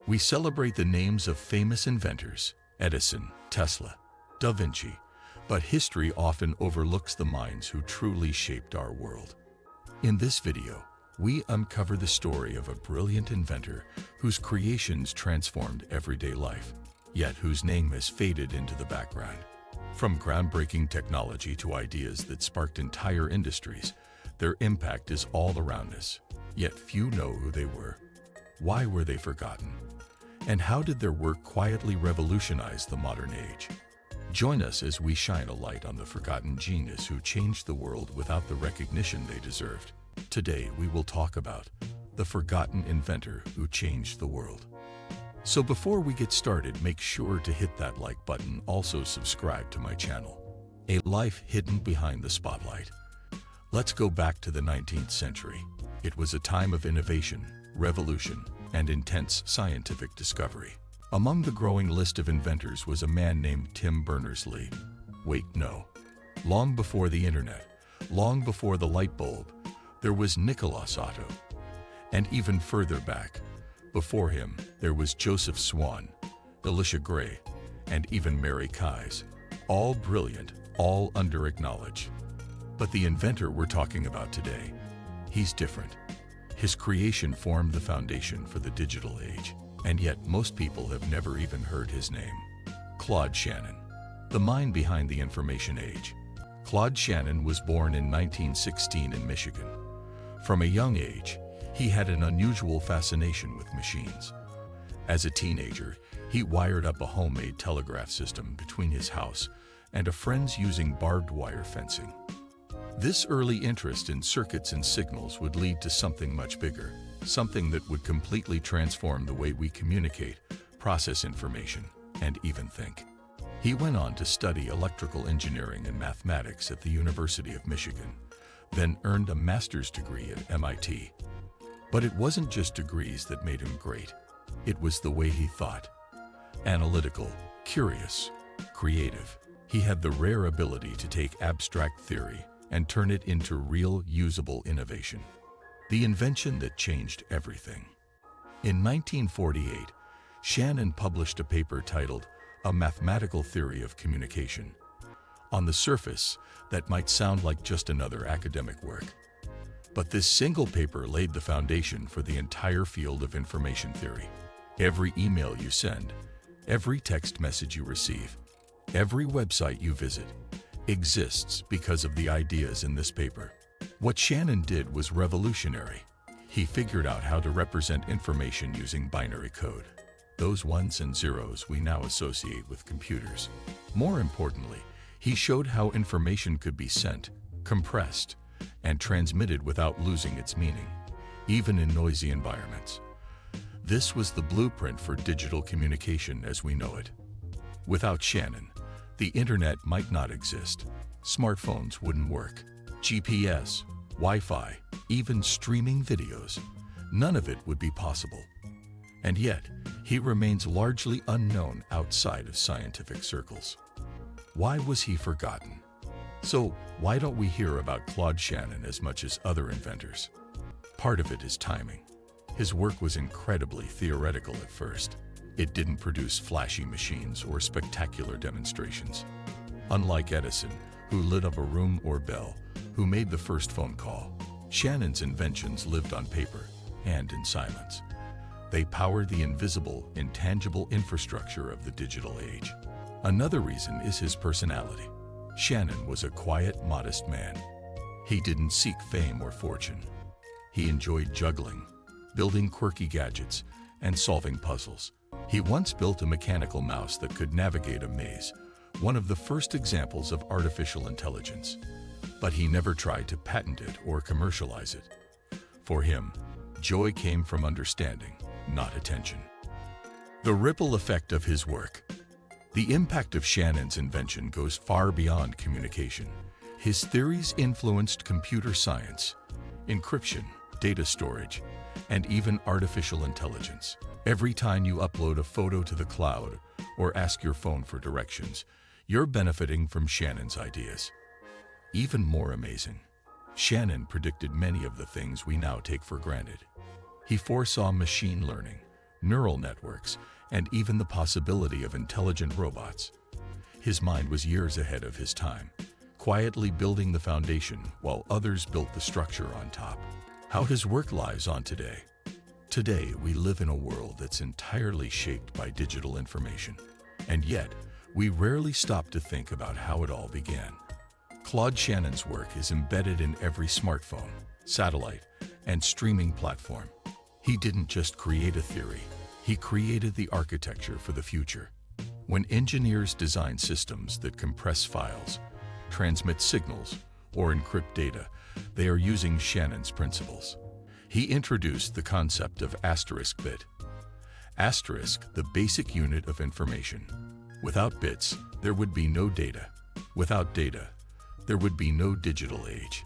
We celebrate the names of famous inventors, Edison, Tesla, Da Vinci, but history often overlooks the minds who truly shaped our world. In this video, we uncover the story of a brilliant inventor whose creations transformed everyday life, yet whose name has faded into the background. From groundbreaking technology to ideas that sparked entire industries, their impact is all around us, yet few know who they were. Why were they forgotten? And how did their work quietly revolutionize the modern age? Join us as we shine a light on the forgotten genius who changed the world without the recognition they deserved. Today, we will talk about the forgotten inventor who changed the world. So before we get started, make sure to hit that like button. Also subscribe to my channel. A life hidden behind the spotlight. Let's go back to the 19th century. It was a time of innovation, revolution, and intense scientific discovery. Among the growing list of inventors was a man named Tim Berners-Lee. Wait, no. Long before the internet, long before the light bulb, there was Nicholas Otto. And even further back, before him, there was Joseph Swan, Elisha Gray, and even Mary Kies. All brilliant, all under-acknowledged. But the inventor we're talking about today, he's different. His creation formed the foundation for the digital age, and yet most people have never even heard his name. Claude Shannon, the mind behind the information age. Claude Shannon was born in 1916 in Michigan. From a young age, he had an unusual fascination with machines. As a teenager, he wired up a homemade telegraph system between his house and a friend's using barbed wire fencing. This early interest in circuits and signals would lead to something much bigger, something that would completely transform the way we communicate, process information, and even think. He went on to study electrical engineering and mathematics at the University of Michigan, then earned a master's degree at MIT. But it wasn't just degrees that made him great. It was the way he thought. Analytical, curious, creative. He had the rare ability to take abstract theory and turn it into real, usable innovation. The invention that changed everything. In 1948, Shannon published a paper titled A Mathematical Theory of Communication. On the surface, that might sound like just another academic work. But this single paper laid the foundation for the entire field of information theory. Every email you send, every text message you receive, every website you visit, exists because of the ideas in this paper. What Shannon did was revolutionary. He figured out how to represent information using binary code, those ones and zeros we now associate with computers. More importantly, he showed how information could be sent, compressed, and transmitted without losing its meaning, even in noisy environments. This was the blueprint for digital communication as we know it. Without Shannon, the internet might not exist. Smartphones wouldn't work. GPS, Wi-Fi, even streaming videos, none of it would be possible. And yet, he remains largely unknown outside of scientific circles. Why was he forgotten? So, why don't we hear about Claude Shannon as much as other inventors? Part of it is timing. His work was incredibly theoretical at first. It didn't produce flashy machines or spectacular demonstrations. Unlike Edison, who lit up a room, or Bell, who made the first phone call, Shannon's inventions lived on paper and in silence. They powered the invisible, intangible infrastructure of the digital age. Another reason is his personality. Shannon was a quiet, modest man. He didn't seek fame or fortune. He enjoyed juggling, building quirky gadgets, and solving puzzles. He once built a mechanical mouse that could navigate a maze, one of the first examples of artificial intelligence. But he never tried to patent it or commercialize it. For him, joy came from understanding, not attention. The ripple effect of his work. The impact of Shannon's invention goes far beyond communication. His theories influenced computer science, encryption, data storage, and even artificial intelligence. Every time you upload a photo to the cloud or ask your phone for directions, you're benefiting from Shannon's ideas. Even more amazing, Shannon predicted many of the things we now take for granted. He foresaw machine learning, neural networks, and even the possibility of intelligent robots. His mind was years ahead of his time, quietly building the foundation while others built the structure on top. How his work lies on today. Today, we live in a world that's entirely shaped by digital information. And yet, we rarely stop to think about how it all began. Claude Shannon's work is embedded in every smartphone, satellite, and streaming platform. He didn't just create a theory, he created the architecture for the future. When engineers design systems that compress files, transmit signals, or encrypt data, they are using Shannon's principles. He introduced the concept of asterisk bit. Asterisk, the basic unit of information. Without bits, there would be no data. Without data, there would be no digital age.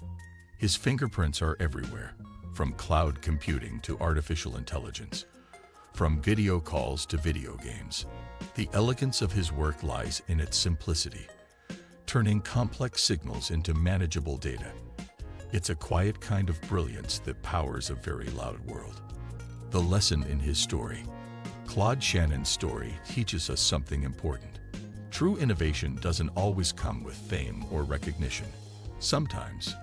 His fingerprints are everywhere, from cloud computing to artificial intelligence, from video calls to video games. The elegance of his work lies in its simplicity, turning complex signals into manageable data. It's a quiet kind of brilliance that powers a very loud world. The lesson in his story. Claude Shannon's story teaches us something important. True innovation doesn't always come with fame or recognition. Sometimes,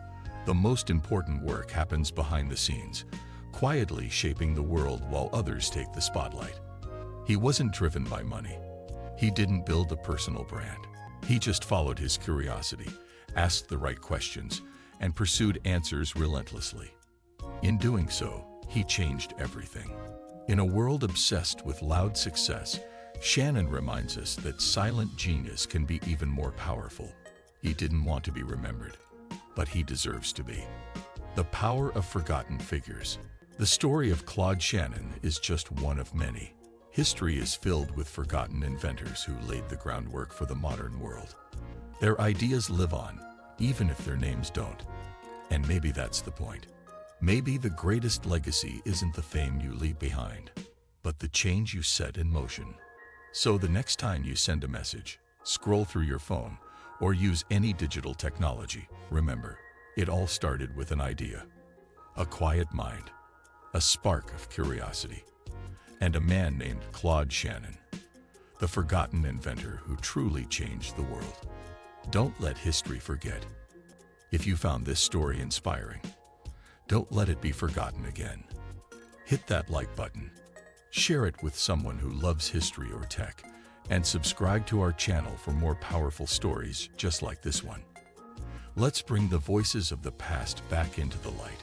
the most important work happens behind the scenes, quietly shaping the world while others take the spotlight. He wasn't driven by money. He didn't build a personal brand. He just followed his curiosity, asked the right questions, and pursued answers relentlessly. In doing so, he changed everything. In a world obsessed with loud success, Shannon reminds us that silent genius can be even more powerful. He didn't want to be remembered, but he deserves to be. The power of forgotten figures. The story of Claude Shannon is just one of many. History is filled with forgotten inventors who laid the groundwork for the modern world. Their ideas live on, even if their names don't. And maybe that's the point. Maybe the greatest legacy isn't the fame you leave behind, but the change you set in motion. So the next time you send a message, scroll through your phone, or use any digital technology, remember, it all started with an idea, a quiet mind, a spark of curiosity, and a man named Claude Shannon, the forgotten inventor who truly changed the world. Don't let history forget. If you found this story inspiring, don't let it be forgotten again. Hit that like button, share it with someone who loves history or tech, and subscribe to our channel for more powerful stories just like this one. Let's bring the voices of the past back into the light,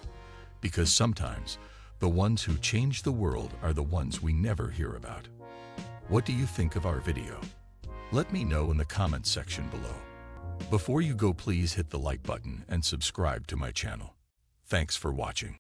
because sometimes the ones who change the world are the ones we never hear about. What do you think of our video? Let me know in the comments section below. Before you go, please hit the like button and subscribe to my channel. Thanks for watching.